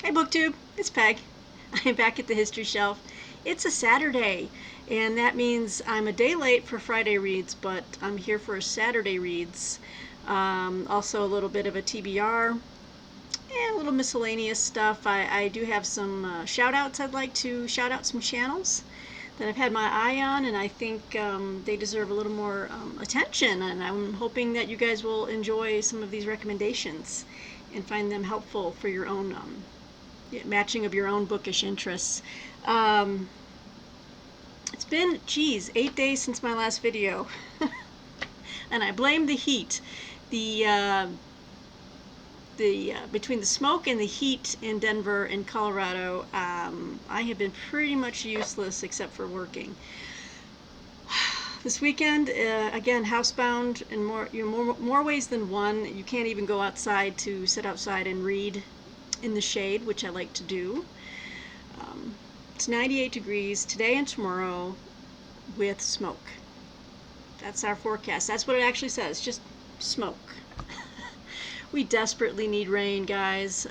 Hey BookTube, it's Peg. I'm back at the History Shelf. It's a Saturday, and that means I'm a day late for Friday reads, but I'm here for Saturday reads. Also a little bit of a TBR, and a little miscellaneous stuff. I do have some shout outs. I'd like to shout out some channels that I've had my eye on, and I think they deserve a little more attention, and I'm hoping that you guys will enjoy some of these recommendations and find them helpful for your own matching of your own bookish interests. It's been, 8 days since my last video, and I blame the heat. Between the smoke and the heat in Denver and Colorado, I have been pretty much useless except for working. This weekend, again, housebound in more ways than one. You can't even go outside to sit outside and read in the shade, which I like to do. It's 98 degrees today and tomorrow with smoke. That's our forecast. That's what it actually says, just smoke. We desperately need rain, guys.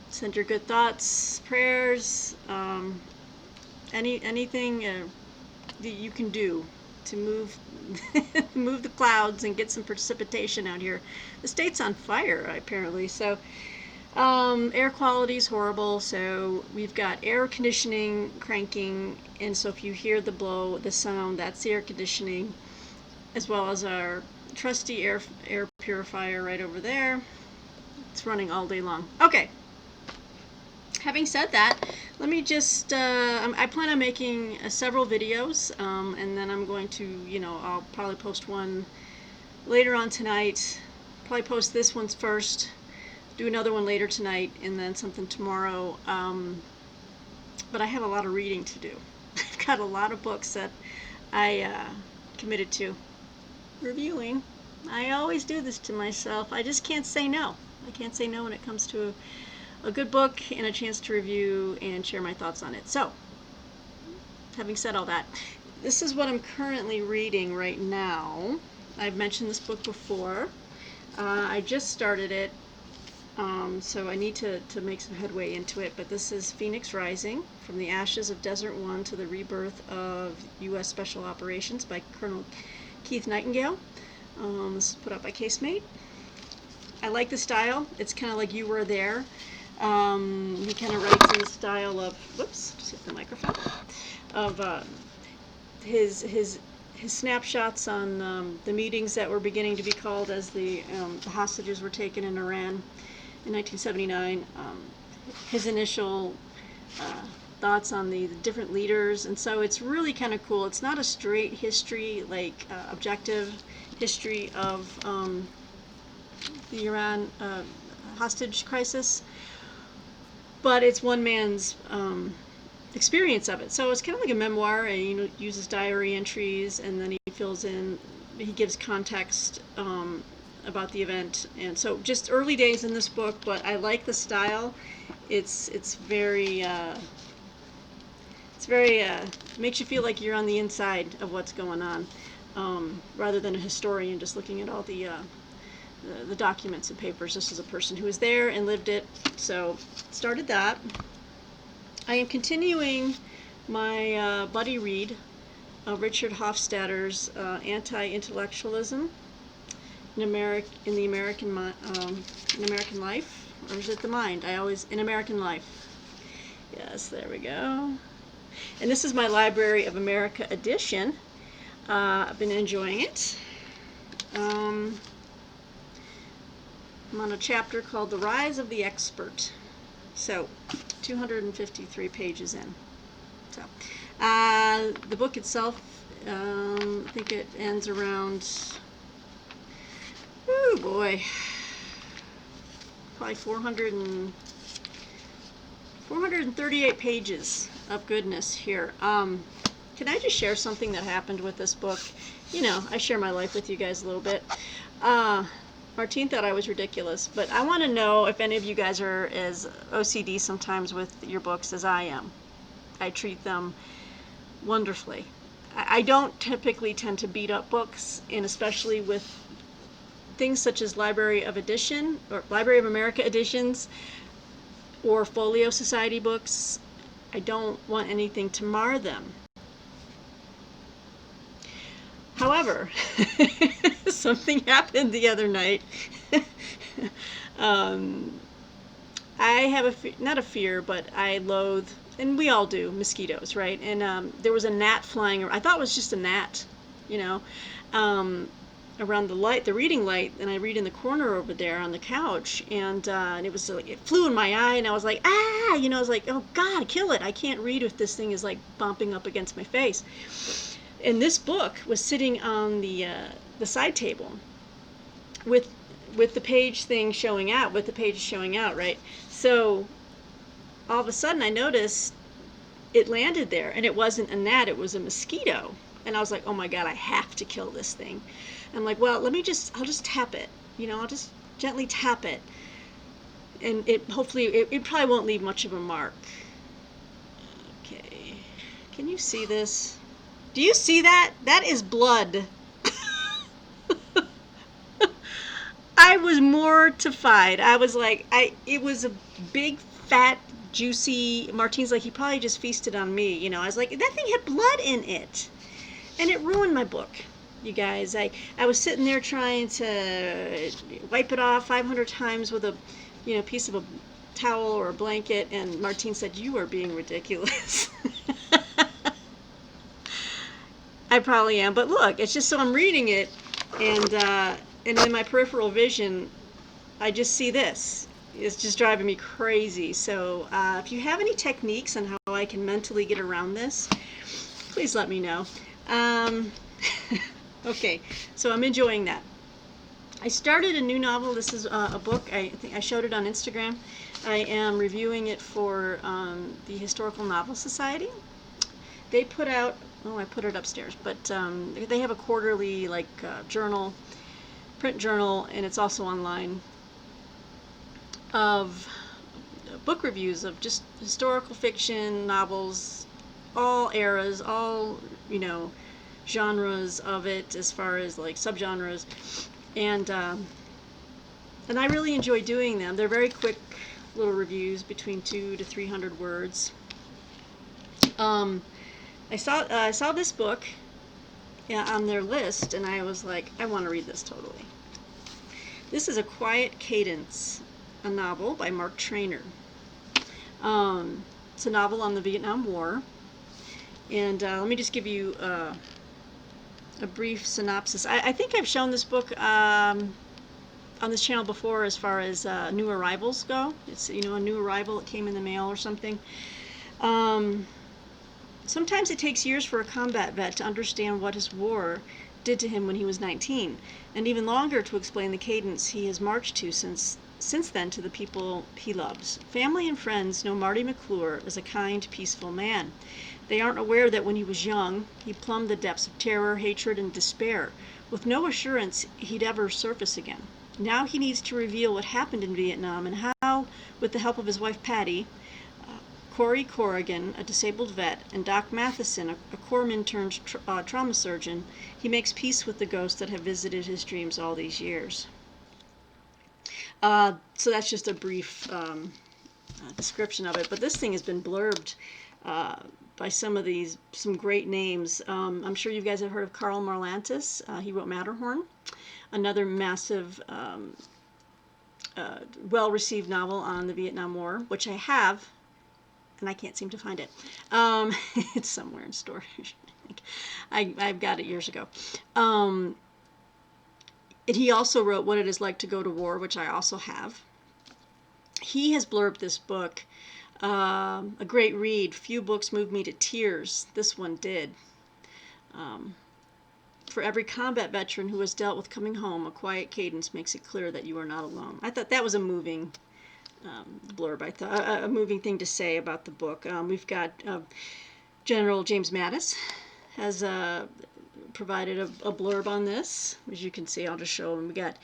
Send your good thoughts, prayers, anything that you can do to move move the clouds and get some precipitation out here. The state's on fire, apparently, so air quality is horrible, so we've got air conditioning cranking, and so if you hear the sound, that's the air conditioning, as well as our trusty air purifier right over there. It's running all day long. Okay. Having said that, let me just, I plan on making several videos, and then I'm going to, I'll probably post one later on tonight, probably post this one first, do another one later tonight, and then something tomorrow. But I have a lot of reading to do. I've got a lot of books that I committed to reviewing. I always do this to myself. I just can't say no. I can't say no when it comes to a good book and a chance to review and share my thoughts on it. So, having said all that, this is what I'm currently reading right now. I've mentioned this book before. I just started it, so I need to make some headway into it, but this is Phoenix Rising, From the Ashes of Desert One to the Rebirth of U.S. Special Operations by Colonel Keith Nightingale. This is put out by Casemate. I like the style. It's kind of like You Were There. He kind of writes in the style of, whoops, just hit the microphone, of his snapshots on the meetings that were beginning to be called as the hostages were taken in Iran in 1979. His initial thoughts on the different leaders, and so it's really kind of cool. It's not a straight history, like objective history of the Iran hostage crisis, but it's one man's experience of it. So it's kind of like a memoir, and he uses diary entries, and then he gives context about the event. And so just early days in this book, but I like the style. It's very makes you feel like you're on the inside of what's going on, rather than a historian just looking at all the documents and papers. This is a person who was there and lived it. So started that. I am continuing my buddy read of Richard Hofstadter's Anti-Intellectualism in the American Life, or is it the Mind? In American Life. Yes, there we go. And this is my Library of America edition. I've been enjoying it. I'm on a chapter called The Rise of the Expert. So, 253 pages in. So, the book itself, I think it ends around, oh boy, probably 438 pages of goodness here. Can I just share something that happened with this book? I share my life with you guys a little bit. Martine thought I was ridiculous, but I want to know if any of you guys are as OCD sometimes with your books as I am. I treat them wonderfully. I don't typically tend to beat up books, and especially with things such as Library of America editions. or Folio Society books. I don't want anything to mar them. However, something happened the other night. um, I have not a fear, but I loathe, and we all do, mosquitoes, right? And there was a gnat flying around. I thought it was just a gnat, you know, um, around the reading light, and I read in the corner over there on the couch, and it was like, it flew in my eye, and I was like, ah, I was like, oh God, kill it. I can't read if this thing is like bumping up against my face. And this book was sitting on the side table with the page thing showing out, with the pages showing out, right? So all of a sudden I noticed it landed there, and it wasn't a gnat, it was a mosquito. And I was like, oh my God, I have to kill this thing. I'm like, well, I'll just tap it, I'll just gently tap it, and hopefully it probably won't leave much of a mark. Okay, can you see this? Do you see that? That is blood. I was mortified. I was like, it was a big, fat, juicy, Martine's like, he probably just feasted on me, I was like, that thing had blood in it. And it ruined my book, you guys. I was sitting there trying to wipe it off 500 times with a, piece of a towel or a blanket, and Martine said, you are being ridiculous. I probably am, but look, it's just so I'm reading it, and in my peripheral vision, I just see this. It's just driving me crazy. So if you have any techniques on how I can mentally get around this, please let me know. Okay, so I'm enjoying that. I started a new novel. This is a book. I think I showed it on Instagram. I am reviewing it for the Historical Novel Society. They put out, I put it upstairs, but they have a quarterly journal, print journal, and it's also online, of book reviews of just historical fiction novels, all eras, all genres of it, as far as like subgenres, and I really enjoy doing them. They're very quick little reviews, between 200 to 300 words. I saw this book on their list, and I was like, I want to read this totally. This is A Quiet Cadence, a novel by Mark Trainer. It's a novel on the Vietnam War, and let me just give you a brief synopsis. I think I've shown this book on this channel before, as far as new arrivals go. It's a new arrival that came in the mail or something. Sometimes it takes years for a combat vet to understand what his war did to him when he was 19, and even longer to explain the cadence he has marched to since then to the people he loves. Family and friends know Marty McClure as a kind, peaceful man. They aren't aware that when he was young, he plumbed the depths of terror, hatred, and despair, with no assurance he'd ever surface again. Now he needs to reveal what happened in Vietnam, and how, with the help of his wife Patty, Corey Corrigan, a disabled vet, and Doc Matheson, a corpsman turned trauma surgeon, he makes peace with the ghosts that have visited his dreams all these years. So that's just a brief description of it. But this thing has been blurbed by some great names. I'm sure you guys have heard of Karl Marlantes. He wrote Matterhorn, another massive, well-received novel on the Vietnam War, which I have, and I can't seem to find it. It's somewhere in storage. I've got it years ago. And he also wrote What It Is Like to Go to War, which I also have. He has blurbed this book, a great read. Few books moved me to tears. This one did. For every combat veteran who has dealt with coming home, A Quiet Cadence makes it clear that you are not alone. I thought that was a moving blurb. I thought a moving thing to say about the book. We've got General James Mattis has provided a blurb on this. As you can see, I'll just show him. We got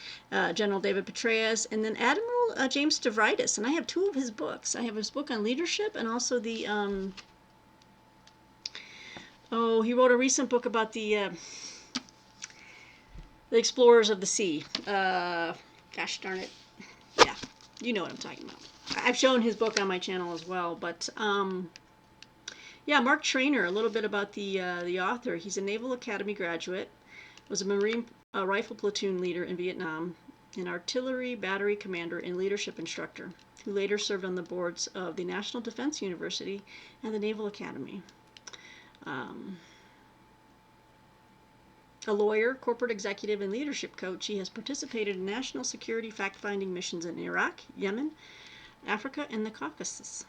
General David Petraeus, and then Admiral James Stavridis, and I have two of his books. I have his book on leadership, and also the he wrote a recent book about the explorers of the sea. Gosh darn it. Yeah, you know what I'm talking about. I've shown his book on my channel as well. But yeah, Mark Trainer. A little bit about the author. He's a Naval Academy graduate. Was a Marine rifle platoon leader in Vietnam, an artillery battery commander and leadership instructor, who later served on the boards of the National Defense University and the Naval Academy. A lawyer, corporate executive, and leadership coach, he has participated in national security fact-finding missions in Iraq, Yemen, Africa, and the Caucasus.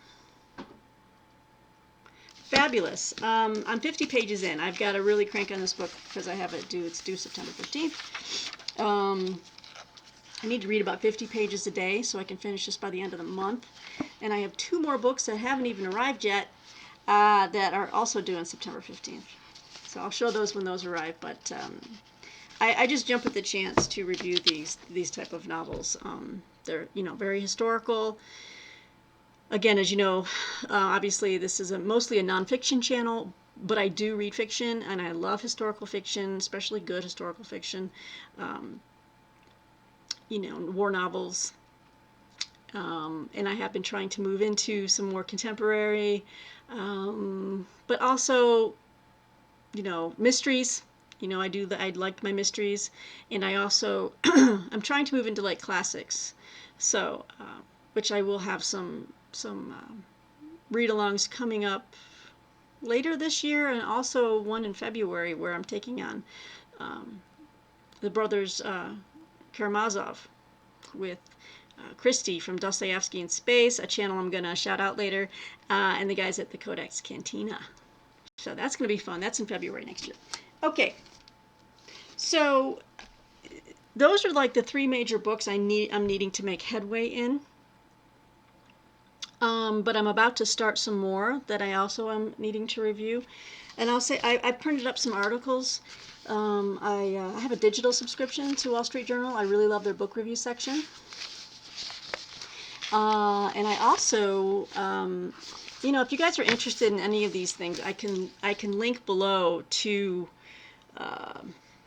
Fabulous. I'm 50 pages in. I've got to really crank on this book because I have it due. It's due September 15th. I need to read about 50 pages a day so I can finish this by the end of the month. And I have 2 more books that haven't even arrived yet that are also due on September 15th. So I'll show those when those arrive. But I just jump at the chance to review these type of novels. They're very historical. Again, as you know, obviously this is mostly a nonfiction channel, but I do read fiction, and I love historical fiction, especially good historical fiction. War novels. And I have been trying to move into some more contemporary, but also, mysteries. I like my mysteries, and I also I'm trying to move into like classics, so which I will have some read-alongs coming up later this year, and also one in February where I'm taking on the brothers Karamazov with Christy from Dostoevsky in Space, a channel I'm going to shout out later, and the guys at the Codex Cantina. So that's going to be fun. That's in February next year. Okay, so those are like the 3 major books I'm needing to make headway in. But I'm about to start some more that I also am needing to review. And I'll say I printed up some articles. I have a digital subscription to Wall Street Journal. I really love their book review section. And I also, if you guys are interested in any of these things, I can link below to,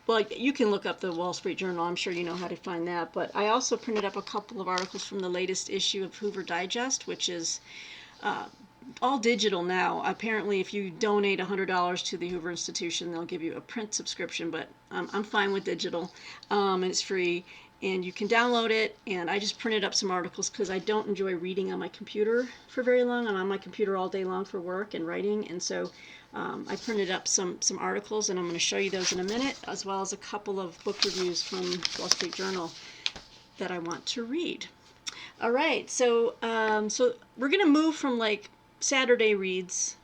well, you can look up the Wall Street Journal. I'm sure you know how to find that. But I also printed up a couple of articles from the latest issue of Hoover Digest, which is all digital now. Apparently, if you donate $100 to the Hoover Institution, they'll give you a print subscription. But I'm fine with digital, and it's free. And you can download it, and I just printed up some articles because I don't enjoy reading on my computer for very long. I'm on my computer all day long for work and writing, and so I printed up some articles, and I'm going to show you those in a minute, as well as a couple of book reviews from Wall Street Journal that I want to read. All right, so so we're going to move from like Saturday reads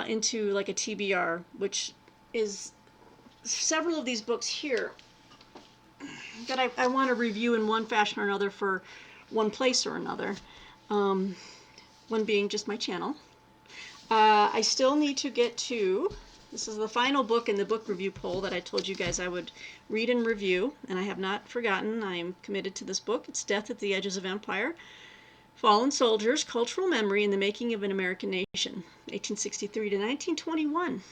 into like a TBR, which is several of these books here that I want to review in one fashion or another for one place or another. One being just my channel. I still need to get to, this is the final book in the book review poll that I told you guys I would read and review, and I have not forgotten. I am committed to this book. It's Death at the Edges of Empire, Fallen Soldiers, Cultural Memory and the Making of an American Nation, 1863 to 1921,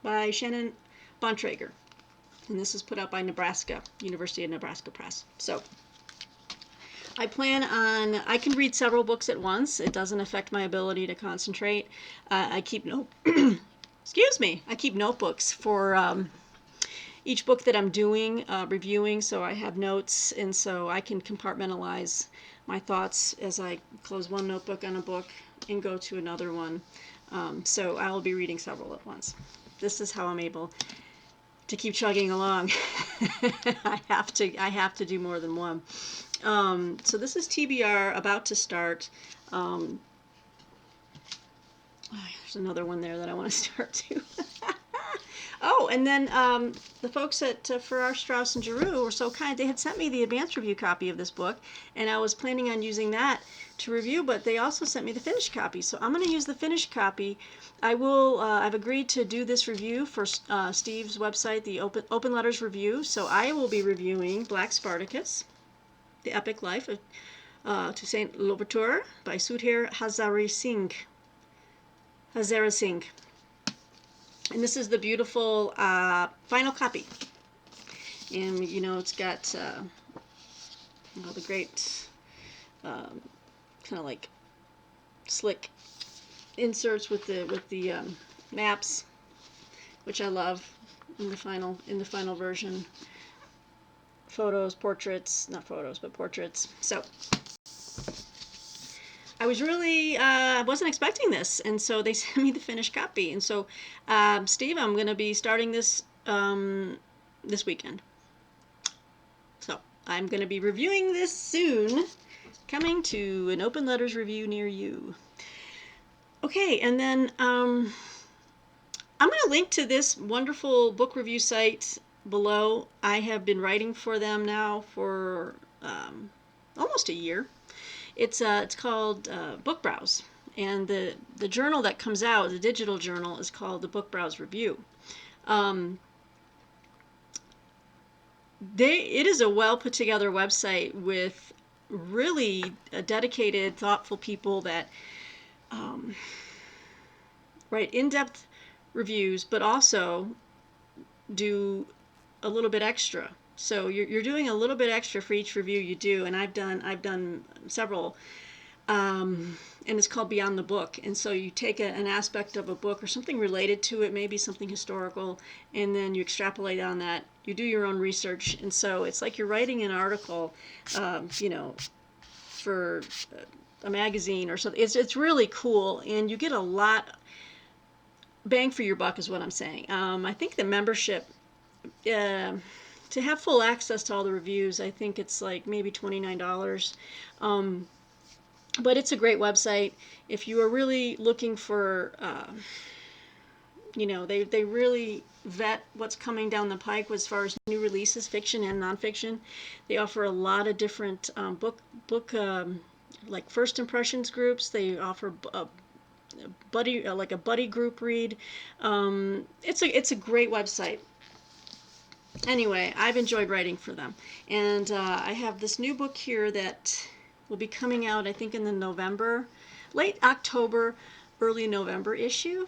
by Shannon Bontrager. And this is put out by Nebraska, University of Nebraska Press. So I plan on, I can read several books at once. It doesn't affect my ability to concentrate. I keep excuse me, I keep notebooks for each book that I'm doing, reviewing, so I have notes, and so I can compartmentalize my thoughts as I close one notebook on a book and go to another one. So I will be reading several at once. This is how I'm able to keep chugging along. I have to do more than one. So this is TBR, about to start. There's another one there that I want to start too. Oh, and then the folks at Farrar, Straus, and Giroux were so kind. They had sent me the advanced review copy of this book, and I was planning on using that to review, but they also sent me the finished copy. So I'm going to use the finished copy. I've agreed to do this review for Steve's website, the Open Letters Review. So I will be reviewing Black Spartacus, The Epic Life of Toussaint Louverture by Sudhir Hazare Singh. And this is the beautiful final copy. And, it's got all the great kind of like slick inserts with the maps, which I love in the final version. Photos, portraits, not photos, but portraits. So I was really wasn't expecting this, and so they sent me the finished copy. And so, Steve, I'm going to be starting this this weekend. So I'm going to be reviewing this soon, coming to an Open Letters review near you. Okay, and then I'm going to link to this wonderful book review site below. I have been writing for them now for almost a year. It's called Book Browse, and the journal that comes out, the digital journal, is called the Book Browse Review. It is a well put together website with really dedicated, thoughtful people that write in-depth reviews, but also do a little bit extra. So you're doing a little bit extra for each review you do, and I've done several, and it's called Beyond the Book. And so you take an aspect of a book or something related to it, maybe something historical, and then you extrapolate on that. You do your own research, and so it's like you're writing an article, for a magazine or something. It's really cool, and you get a lot bang for your buck, is what I'm saying. I think the membership, to have full access to all the reviews, I think it's like maybe $29. But it's a great website. If you are really looking for, they really vet what's coming down the pike as far as new releases, fiction and nonfiction. They offer a lot of different book like first impressions groups. They offer buddy like a buddy group read. It's a great website. Anyway, I've enjoyed writing for them, and I have this new book here that will be coming out, I think, in the late October, early November issue.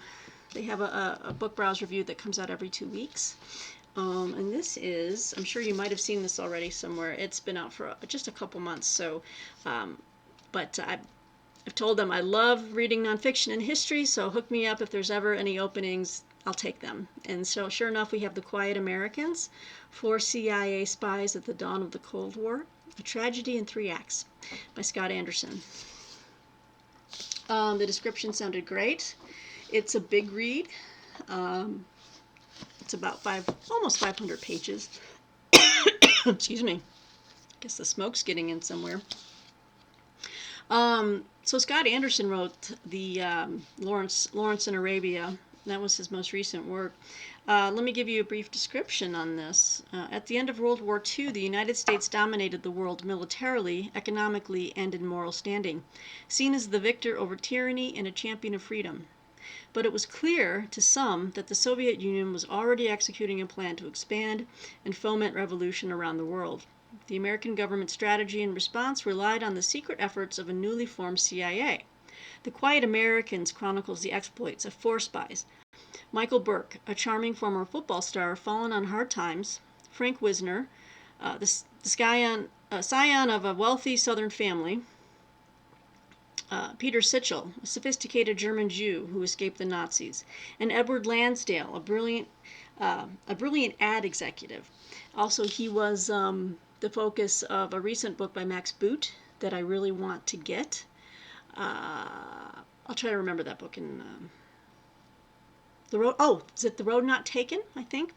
They have a book browse review that comes out every 2 weeks. And this is, I'm sure you might have seen this already somewhere. It's been out for just a couple months. So, but I've told them I love reading nonfiction and history, so hook me up if there's ever any openings. I'll take them. And so, sure enough, we have The Quiet Americans, 4 CIA Spies at the Dawn of the Cold War, A Tragedy in 3 Acts by Scott Anderson. The description sounded great. It's a big read. It's about almost 500 pages. Excuse me. I guess the smoke's getting in somewhere. So Scott Anderson wrote the Lawrence in Arabia. That was his most recent work. Let me give you a brief description on this. At the end of World War II, the United States dominated the world militarily, economically, and in moral standing, seen as the victor over tyranny and a champion of freedom. But it was clear to some that the Soviet Union was already executing a plan to expand and foment revolution around the world. The American government strategy in response relied on the secret efforts of a newly formed CIA. The Quiet Americans chronicles the exploits of 4 spies: Michael Burke, a charming former football star fallen on hard times; Frank Wisner, the scion of a wealthy Southern family; Peter Sichel, a sophisticated German Jew who escaped the Nazis; and Edward Lansdale, a brilliant ad executive. Also, he was the focus of a recent book by Max Boot that I really want to get. I'll try to remember that book in The Road. Oh, is it The Road Not Taken, I think?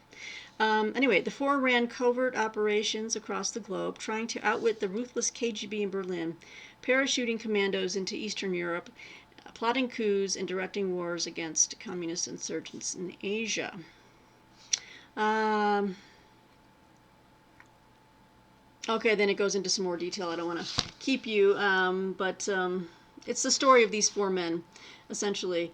Anyway, the 4 ran covert operations across the globe, trying to outwit the ruthless KGB in Berlin, parachuting commandos into Eastern Europe, plotting coups, and directing wars against communist insurgents in Asia. Okay, then it goes into some more detail. I don't want to keep you, but it's the story of these 4 men, essentially.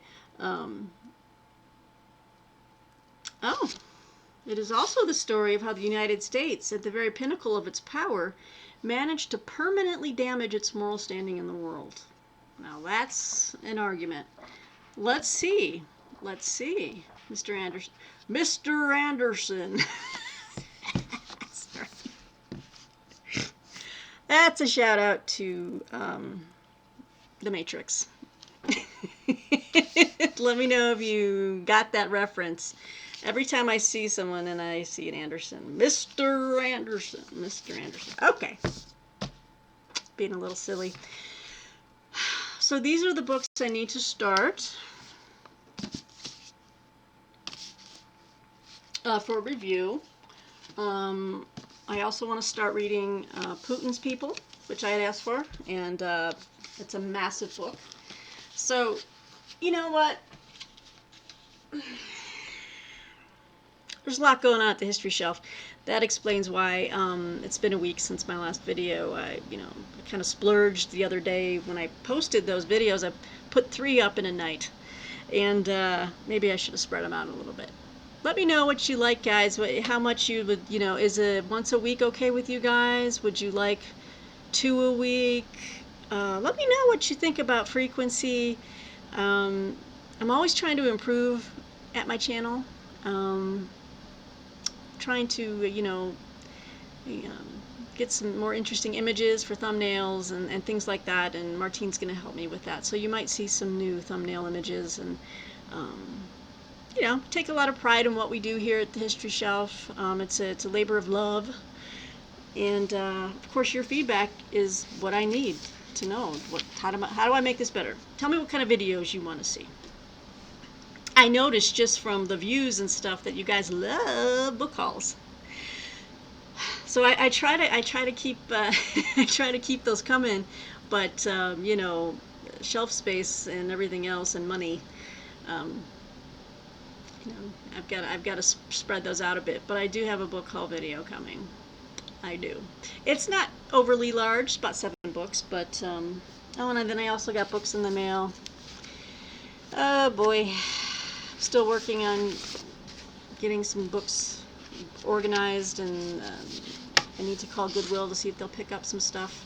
It is also the story of how the United States, at the very pinnacle of its power, managed to permanently damage its moral standing in the world. Now that's an argument. Let's see, Mr. Anderson. Mr. Anderson. Sorry. That's a shout out to The Matrix. Let me know if you got that reference. Every time I see someone and I see an Anderson, Mr. Anderson, Mr. Anderson. Okay, being a little silly. So these are the books I need to start for review. I also want to start reading Putin's People, which I had asked for, and it's a massive book. So, you know what? There's a lot going on at the history shelf. That explains why it's been a week since my last video. I kind of splurged the other day when I posted those videos. I put 3 up in a night, and maybe I should have spread them out a little bit. Let me know what you like, guys. How much you would, is it once a week okay with you guys? Would you like 2 a week? Let me know what you think about frequency. I'm always trying to improve at my channel. Trying to, get some more interesting images for thumbnails and things like that, and Martine's going to help me with that. So you might see some new thumbnail images, and take a lot of pride in what we do here at the History Shelf. It's a labor of love, and of course your feedback is what I need to know. How do I make this better? Tell me what kind of videos you want to see. I noticed just from the views and stuff that you guys love book hauls. So I try to keep I try to keep those coming, but shelf space and everything else and money. I've got to spread those out a bit, but I do have a book haul video coming. I do. It's not overly large, it's about 7 books, but and then I also got books in the mail. Oh boy, still working on getting some books organized, and I need to call Goodwill to see if they'll pick up some stuff.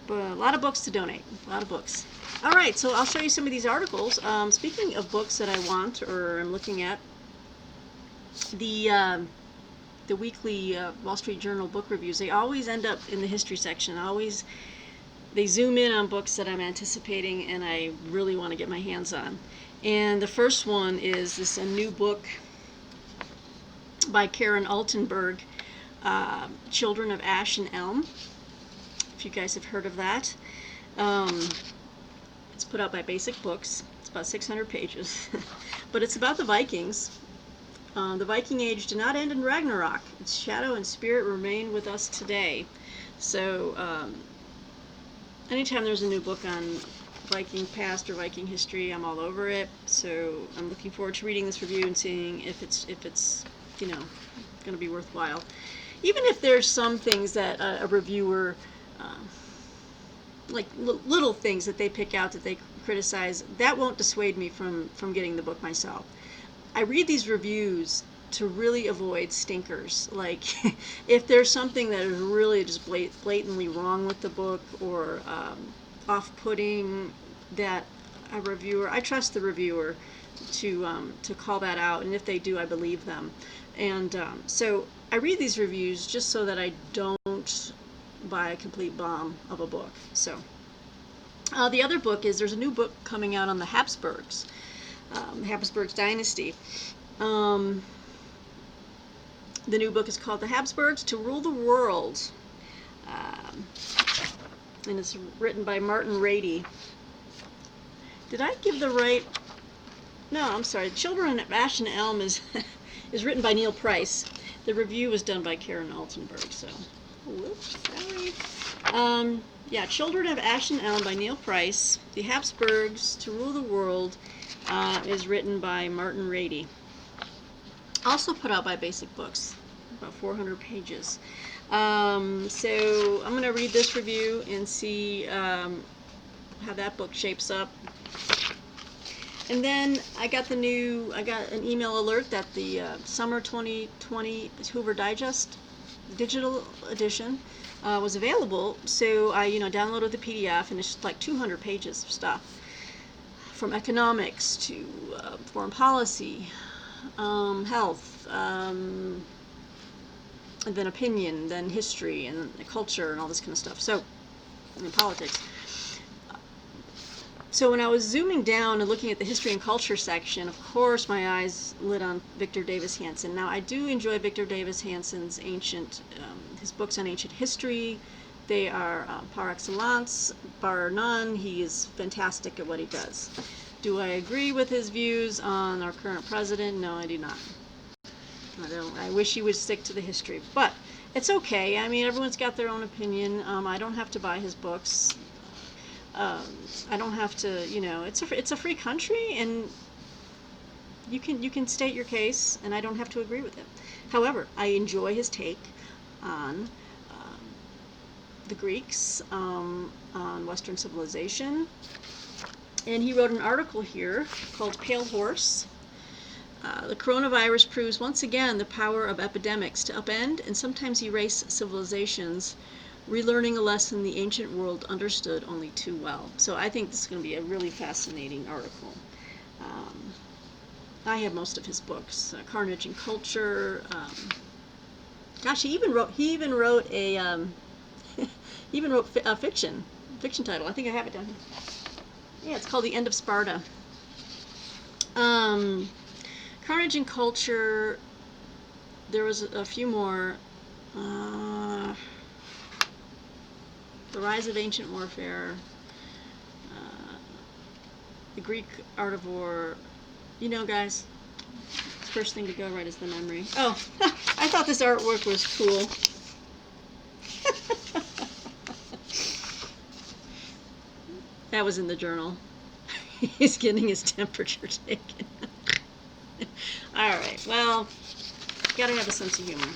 But a lot of books to donate, a lot of books. All right, so I'll show you some of these articles. Speaking of books that I want or I'm looking at, the weekly Wall Street Journal book reviews, they always end up in the history section. They zoom in on books that I'm anticipating and I really want to get my hands on. And the first one is a new book by Karen Altenberg, Children of Ash and Elm. If you guys have heard of that. It's put out by Basic Books. It's about 600 pages. But it's about the Vikings. The Viking Age did not end in Ragnarok. Its shadow and spirit remain with us today. So anytime there's a new book on Viking past or Viking history, I'm all over it. So I'm looking forward to reading this review and seeing if it's going to be worthwhile. Even if there's some things that a reviewer, like little things that they pick out that they criticize, that won't dissuade me from getting the book myself. I read these reviews to really avoid stinkers. Like, if there's something that is really just blatantly wrong with the book or off-putting, that I trust the reviewer to call that out, and if they do, I believe them. And so I read these reviews just so that I don't buy a complete bomb of a book. So the other book is, there's a new book coming out on the Habsburgs. Habsburgs Dynasty. The new book is called The Habsburgs to Rule the World, and it's written by Martin Rady. Did I give the right? No, I'm sorry. Children of Ash and Elm is is written by Neil Price. The review was done by Karen Altenberg. So, whoops, sorry. Yeah, Children of Ash and Elm by Neil Price. The Habsburgs to Rule the World is written by Martin Rady. Also put out by Basic Books, about 400 pages. So I'm going to read this review and see how that book shapes up. And then I got an email alert that the Summer 2020 Hoover Digest digital edition was available. So I downloaded the PDF, and it's just like 200 pages of stuff, from economics to foreign policy, health, and then opinion, then history, and culture, and all this kind of stuff. So, and politics. So when I was zooming down and looking at the history and culture section, of course my eyes lit on Victor Davis Hanson. Now I do enjoy Victor Davis Hanson's his books on ancient history. They are par excellence, bar none. He is fantastic at what he does. Do I agree with his views on our current president? No, I do not. I don't. I wish he would stick to the history, but it's okay. I mean, everyone's got their own opinion. I don't have to buy his books. I don't have to, it's a free country, and you can state your case, and I don't have to agree with it. However, I enjoy his take on the Greeks, on Western civilization, and he wrote an article here called Pale Horse. The coronavirus proves once again the power of epidemics to upend and sometimes erase civilizations, relearning a lesson the ancient world understood only too well. So I think this is going to be a really fascinating article. I have most of his books, Carnage and Culture. Gosh, he even wrote a fiction title. I think I have it down here. Yeah, it's called The End of Sparta. Carnage and Culture. There was a few more. The Rise of Ancient Warfare, The Greek Art of War. Guys, first thing to go right is the memory. Oh, I thought this artwork was cool. That was in the journal. He's getting his temperature taken. Alright, well, gotta have a sense of humor.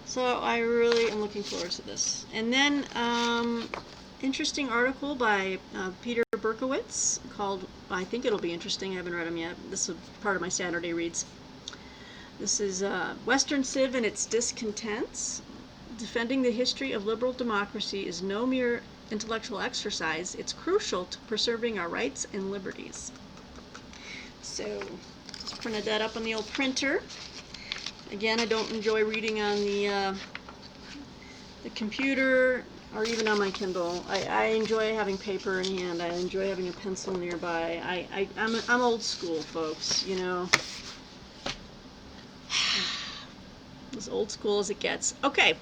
So I really am looking forward to this. And then, interesting article by Peter Berkowitz called, I think it'll be interesting, I haven't read them yet. This is part of my Saturday reads. This is Western Civ and its Discontents. Defending the history of liberal democracy is no mere intellectual exercise. It's crucial to preserving our rights and liberties. So, just printed that up on the old printer. Again, I don't enjoy reading on the computer or even on my Kindle. I enjoy having paper in hand. I enjoy having a pencil nearby. I'm old school, folks, As old school as it gets. Okay.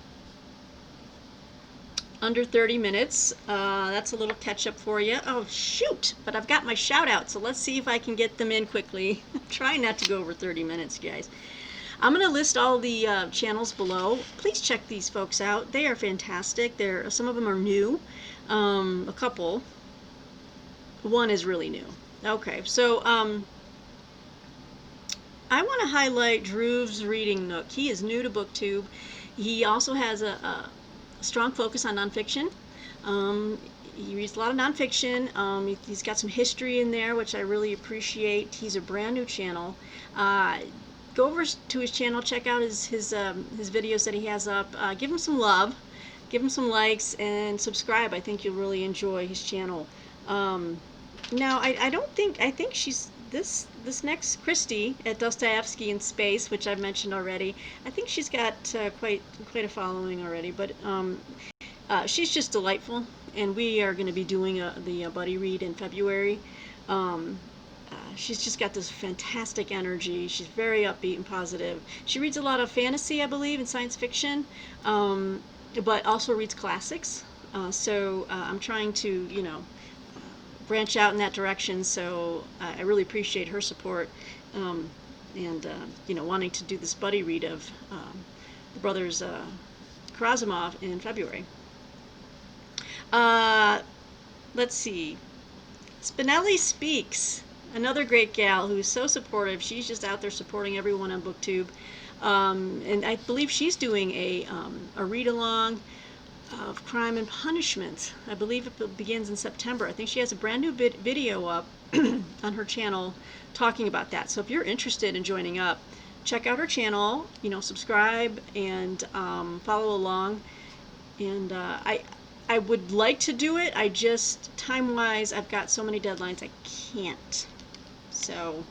Under 30 minutes. That's a little catch up for you. Oh, shoot! But I've got my shout out, so let's see if I can get them in quickly. I'm trying not to go over 30 minutes, guys. I'm going to list all the channels below. Please check these folks out. They are fantastic. Some of them are new. A couple. One is really new. Okay, so I want to highlight Drew's Reading Nook. He is new to BookTube. He also has a strong focus on nonfiction. He reads a lot of nonfiction. He's got some history in there, which I really appreciate. He's a brand new channel. Go over to his channel, check out his videos that he has up. Give him some love, give him some likes, and subscribe. I think you'll really enjoy his channel. Now, I think she's this next Christy at Dostoevsky in Space, which I've mentioned already. I think she's got quite a following already, but she's just delightful, and we are going to be doing the buddy read in February. She's just got this fantastic energy. She's very upbeat and positive. She reads a lot of fantasy, I believe, and science fiction, but also reads classics. So I'm trying to, branch out in that direction. So I really appreciate her support, and wanting to do this buddy read of the brothers Karamazov in February. Let's see. Spinelli Speaks. Another great gal who's so supportive. She's just out there supporting everyone on BookTube. And I believe she's doing a read-along of Crime and Punishment. I believe it begins in September. I think she has a brand new video up on her channel talking about that. So if you're interested in joining up, check out her channel, subscribe and follow along. And I would like to do it. I just, time-wise, I've got so many deadlines I can't. So,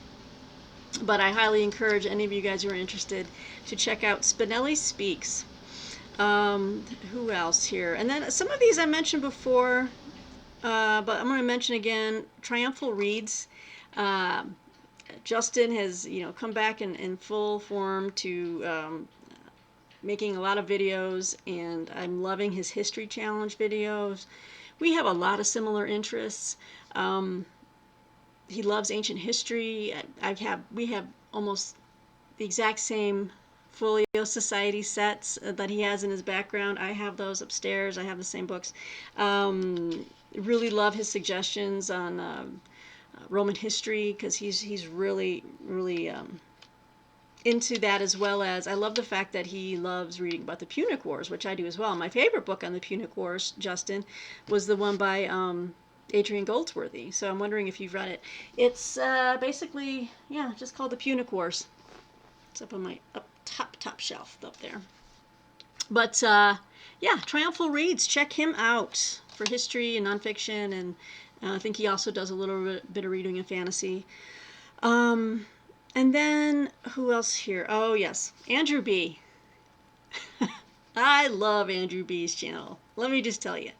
but I highly encourage any of you guys who are interested to check out Spinelli Speaks. Who else here? And then some of these I mentioned before, but I'm going to mention again. Triumphal Reads. Uh, Justin has, come back in full form to making a lot of videos, and I'm loving his History Challenge videos. We have a lot of similar interests. Um, he loves ancient history. We have almost the exact same Folio Society sets that he has in his background. I have those upstairs. I have the same books. Really love his suggestions on Roman history, because he's really into that, as well as I love the fact that he loves reading about the Punic Wars, which I do as well. My favorite book on the Punic Wars, Justin, was the one by Adrian Goldsworthy. So I'm wondering if you've read it. It's basically, yeah, just called the Punic Wars. It's up on my top shelf up there. But yeah, Triumphal Reads. Check him out for history and nonfiction, and I think he also does a little bit of reading and fantasy. And then who else here? Oh yes, Andrew B. I love Andrew B's channel. Let me just tell you,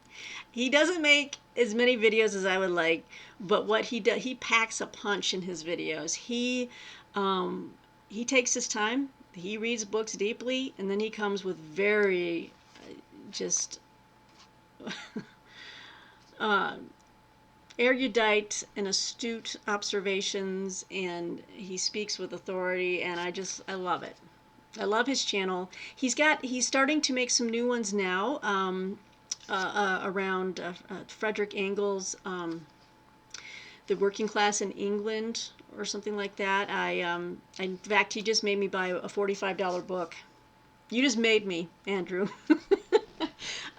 he doesn't make as many videos as I would like, but what he does, he packs a punch in his videos. He takes his time. He reads books deeply, and then he comes with very just uh, erudite and astute observations, and he speaks with authority, and I love it. I love his channel. He's starting to make some new ones now, around Frederick Engels, the working class in England, or something like that. In fact, he just made me buy a $45 book. You just made me, Andrew.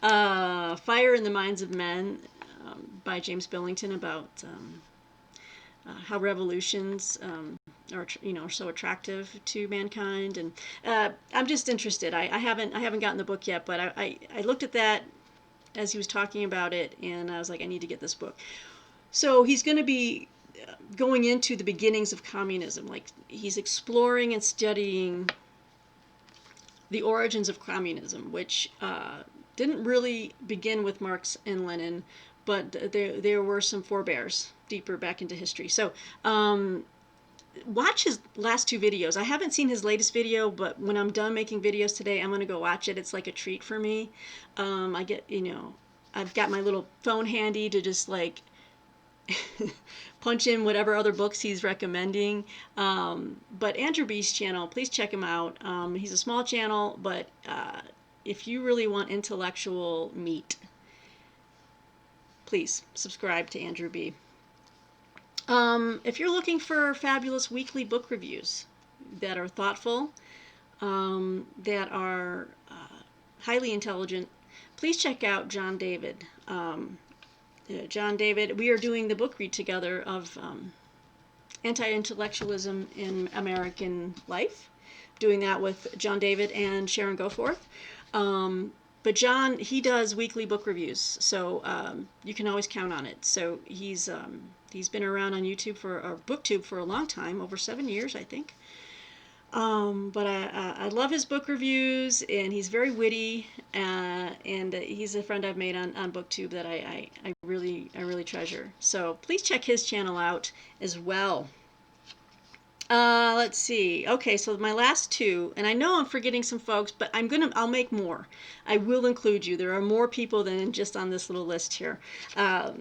Fire in the Minds of Men, by James Billington, about how revolutions are so attractive to mankind, and I'm just interested. I haven't gotten the book yet, but I looked at that as he was talking about it, and I was like, I need to get this book. So he's going to be going into the beginnings of communism. Like, he's exploring and studying the origins of communism, which didn't really begin with Marx and Lenin, but there were some forebears deeper back into history. So watch his last two videos. I haven't seen his latest video, but when I'm done making videos today, I'm going to go watch it. It's like a treat for me. I've got my little phone handy to just like punch in whatever other books he's recommending. But Andrew B's channel, please check him out. He's a small channel, but if you really want intellectual meat, please subscribe to Andrew B. If you're looking for fabulous weekly book reviews that are thoughtful, that are highly intelligent, please check out John David. John David, we are doing the book read together of Anti-Intellectualism in American Life. Doing that with John David and Sharon Goforth. But John, he does weekly book reviews, so you can always count on it. So he's been around on YouTube or BookTube for a long time, over 7 years, I think. But I love his book reviews, and he's very witty, and he's a friend I've made on BookTube that I really treasure. So please check his channel out as well. Let's see. Okay, so my last two, and I know I'm forgetting some folks, but I'll make more. I will include you. There are more people than just on this little list here. I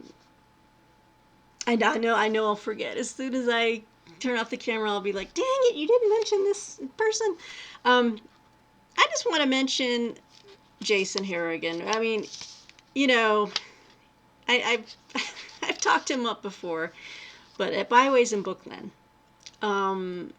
know I'll forget. As soon as I turn off the camera, I'll be like, dang it, you didn't mention this person. I just want to mention Jason Harrigan. I mean, I've I've talked him up before, but at Byways and Bookland,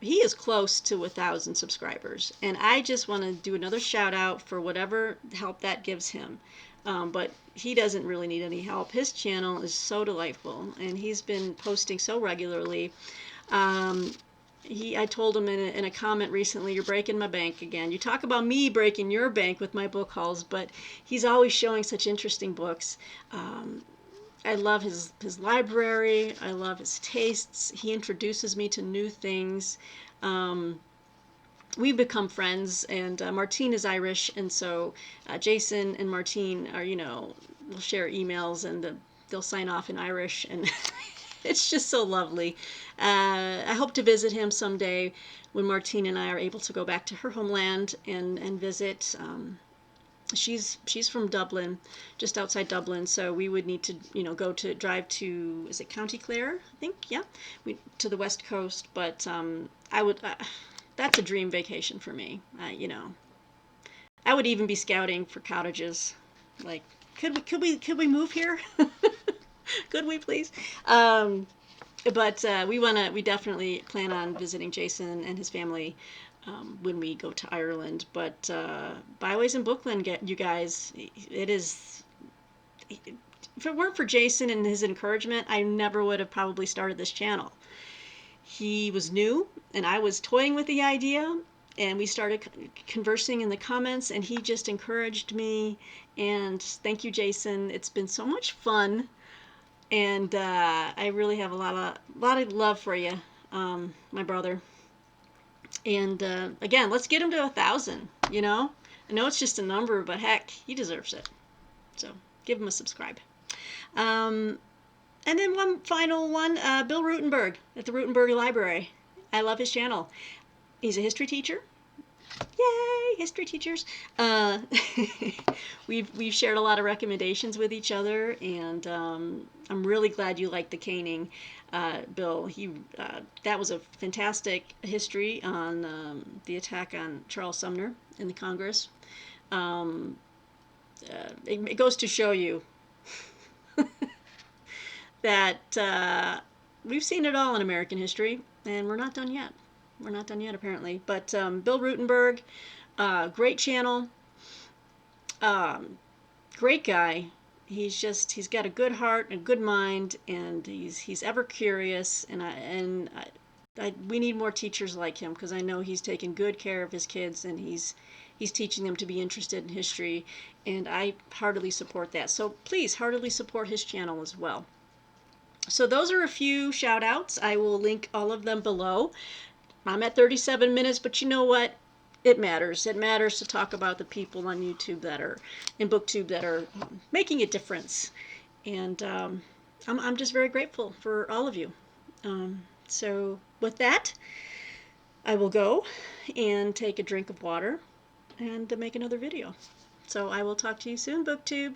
he is close to 1,000 subscribers, and I just want to do another shout out for whatever help that gives him. But he doesn't really need any help. His channel is so delightful, and he's been posting so regularly. I told him in a comment recently, you're breaking my bank again. You talk about me breaking your bank with my book hauls, but he's always showing such interesting books. I love his library. I love his tastes. He introduces me to new things. we've become friends, and Martine is Irish, and so Jason and Martine are, will share emails, and they'll sign off in Irish, and it's just so lovely. I hope to visit him someday when Martine and I are able to go back to her homeland and visit. She's from Dublin, just outside Dublin, so we would need to drive to, is it County Clare, I think, yeah, to the west coast. But I would that's a dream vacation for me. I would even be scouting for cottages. Like, could we move here? Could we please? But we definitely plan on visiting Jason and his family when we go to Ireland. But Byways in Bookland, you guys, it is. If it weren't for Jason and his encouragement, I never would have probably started this channel. He was new, and I was toying with the idea, and we started conversing in the comments, and he just encouraged me. And thank you, Jason. It's been so much fun, and I really have a lot of love for you, my brother. And again, let's get him to 1,000. I know it's just a number, but heck, he deserves it. So give him a subscribe. Um, and then one final one, Bill Rutenberg at the Rutenberg Library. I love his channel. He's a history teacher. Yay, history teachers. We've shared a lot of recommendations with each other, and I'm really glad you liked the caning, Bill. That was a fantastic history on the attack on Charles Sumner in the Congress. It goes to show you that we've seen it all in American history, and we're not done yet. We're not done yet, apparently. But Bill Rutenberg, great channel, great guy. He's got a good heart and a good mind, and he's ever curious. We need more teachers like him, because I know he's taking good care of his kids, and he's teaching them to be interested in history, and I heartily support that. So please heartily support his channel as well. So those are a few shout outs. I will link all of them below. I'm at 37 minutes, but you know what? It matters. It matters to talk about the people on YouTube that are in BookTube that are making a difference. And I'm just very grateful for all of you. So with that, I will go and take a drink of water and make another video. So I will talk to you soon, BookTube.